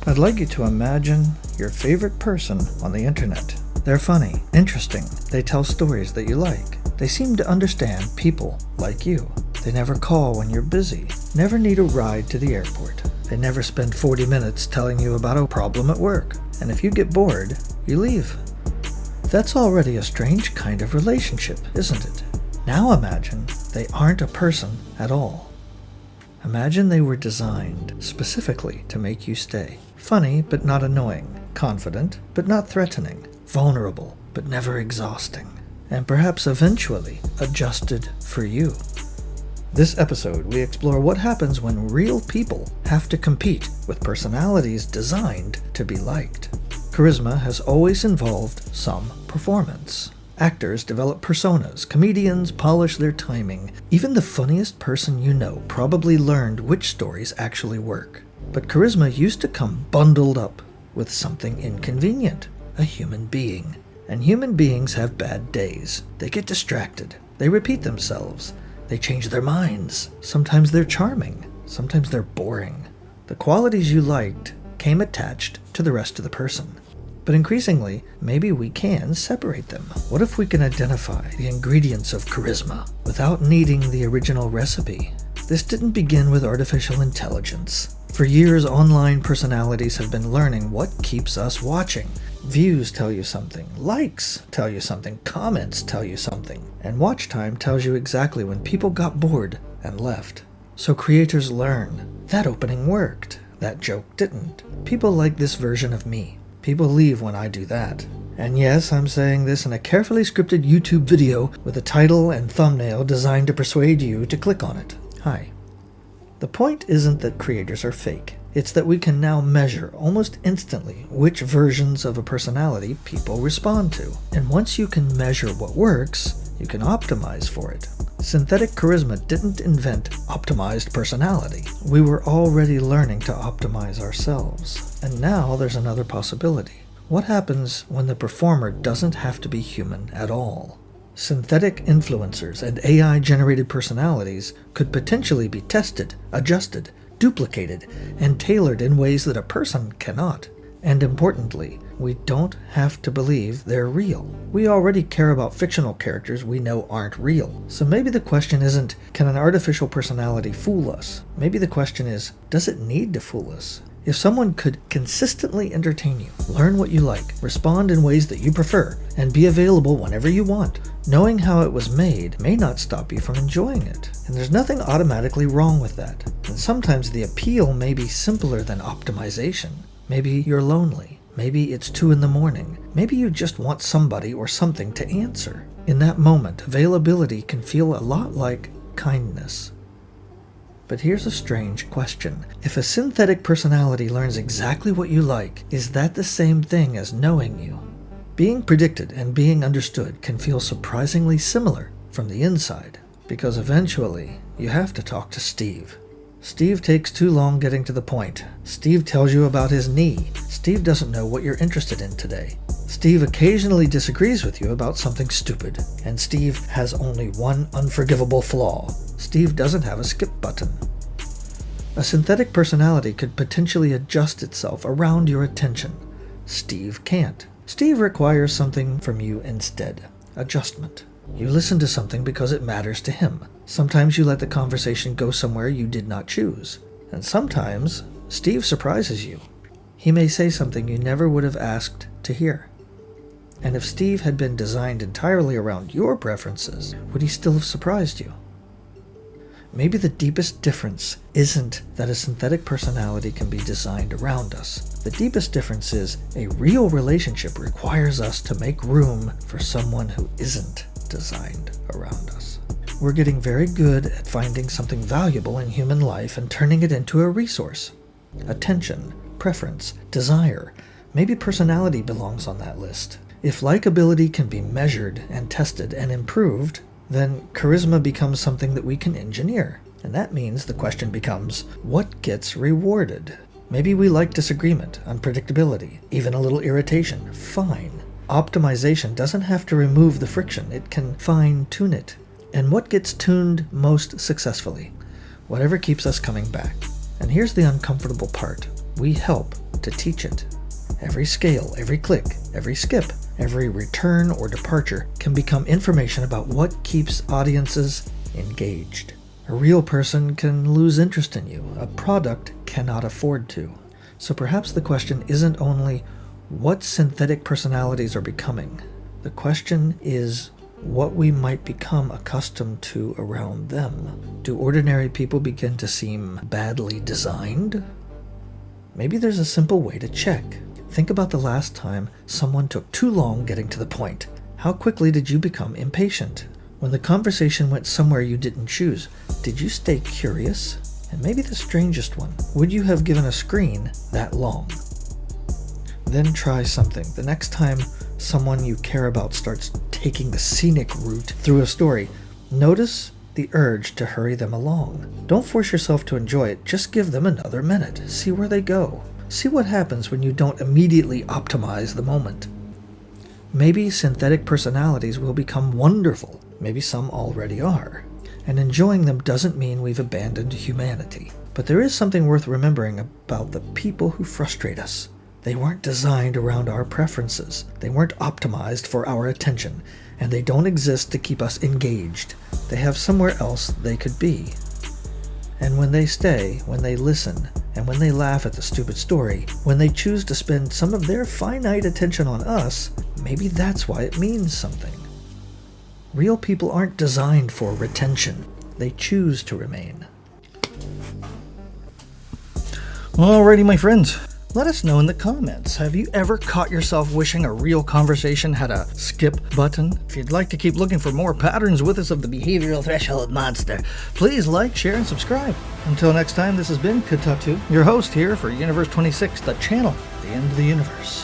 I'd like you to imagine your favorite person on the internet. They're funny, interesting, they tell stories that you like. They seem to understand people like you. They never call when you're busy, never need a ride to the airport. They never spend 40 minutes telling you about a problem at work. And if you get bored, you leave. That's already a strange kind of relationship, isn't it? Now imagine they aren't a person at all. Imagine they were designed specifically to make you stay. Funny but not annoying, confident but not threatening, vulnerable but never exhausting, and perhaps eventually adjusted for you. This episode, we explore what happens when real people have to compete with personalities designed to be liked. Charisma has always involved some performance. Actors develop personas, comedians polish their timing. Even the funniest person you know probably learned which stories actually work. But charisma used to come bundled up with something inconvenient, a human being. And human beings have bad days. They get distracted. They repeat themselves. They change their minds. Sometimes they're charming. Sometimes they're boring. The qualities you liked came attached to the rest of the person. But increasingly, maybe we can separate them. What if we can identify the ingredients of charisma without needing the original recipe? This didn't begin with artificial intelligence. For years, online personalities have been learning what keeps us watching. Views tell you something, likes tell you something, comments tell you something, and watch time tells you exactly when people got bored and left. So creators learn. That opening worked. That joke didn't. People like this version of me. People leave when I do that. And yes, I'm saying this in a carefully scripted YouTube video with a title and thumbnail designed to persuade you to click on it. Hi. The point isn't that creators are fake. It's that we can now measure almost instantly which versions of a personality people respond to. And once you can measure what works, you can optimize for it. Synthetic charisma didn't invent optimized personality. We were already learning to optimize ourselves. And now there's another possibility. What happens when the performer doesn't have to be human at all? Synthetic influencers and AI-generated personalities could potentially be tested, adjusted, duplicated, and tailored in ways that a person cannot. And importantly, we don't have to believe they're real. We already care about fictional characters we know aren't real. So maybe the question isn't, can an artificial personality fool us? Maybe the question is, does it need to fool us? If someone could consistently entertain you, learn what you like, respond in ways that you prefer, and be available whenever you want, knowing how it was made may not stop you from enjoying it. And there's nothing automatically wrong with that. And sometimes the appeal may be simpler than optimization. Maybe you're lonely. Maybe it's 2 a.m. Maybe you just want somebody or something to answer. In that moment, availability can feel a lot like kindness. But here's a strange question. If a synthetic personality learns exactly what you like, is that the same thing as knowing you? Being predicted and being understood can feel surprisingly similar from the inside, because eventually you have to talk to Steve. Steve takes too long getting to the point. Steve tells you about his knee. Steve doesn't know what you're interested in today. Steve occasionally disagrees with you about something stupid. And Steve has only one unforgivable flaw. Steve doesn't have a skip button. A synthetic personality could potentially adjust itself around your attention. Steve can't. Steve requires something from you instead. Adjustment. You listen to something because it matters to him. Sometimes you let the conversation go somewhere you did not choose. And sometimes, Steve surprises you. He may say something you never would have asked to hear. And if Steve had been designed entirely around your preferences, would he still have surprised you? Maybe the deepest difference isn't that a synthetic personality can be designed around us. The deepest difference is a real relationship requires us to make room for someone who isn't designed around us. We're getting very good at finding something valuable in human life and turning it into a resource. Attention, preference, desire. Maybe personality belongs on that list. If likability can be measured and tested and improved, then charisma becomes something that we can engineer. And that means the question becomes, what gets rewarded? Maybe we like disagreement, unpredictability, even a little irritation. Fine. Optimization doesn't have to remove the friction. It can fine-tune it. And what gets tuned most successfully? Whatever keeps us coming back. And here's the uncomfortable part. We help to teach it. Every scale, every click, every skip, every return or departure can become information about what keeps audiences engaged. A real person can lose interest in you. A product cannot afford to. So perhaps the question isn't only what synthetic personalities are becoming. The question is what we might become accustomed to around them. Do ordinary people begin to seem badly designed? Maybe there's a simple way to check. Think about the last time someone took too long getting to the point. How quickly did you become impatient? When the conversation went somewhere you didn't choose, did you stay curious? And maybe the strangest one, would you have given a screen that long? Then try something. The next time someone you care about starts taking the scenic route through a story, notice the urge to hurry them along. Don't force yourself to enjoy it. Just give them another minute. See where they go. See what happens when you don't immediately optimize the moment. Maybe synthetic personalities will become wonderful. Maybe some already are. And enjoying them doesn't mean we've abandoned humanity. But there is something worth remembering about the people who frustrate us. They weren't designed around our preferences. They weren't optimized for our attention. And they don't exist to keep us engaged. They have somewhere else they could be. And when they stay, when they listen, and when they laugh at the stupid story, when they choose to spend some of their finite attention on us, maybe that's why it means something. Real people aren't designed for retention. They choose to remain. Alrighty, my friends. Let us know in the comments. Have you ever caught yourself wishing a real conversation had a skip button? If you'd like to keep looking for more patterns with us of the behavioral threshold monster, please like, share, and subscribe. Until next time, this has been Cateotu, your host here for Universe 26, the channel, the end of the universe.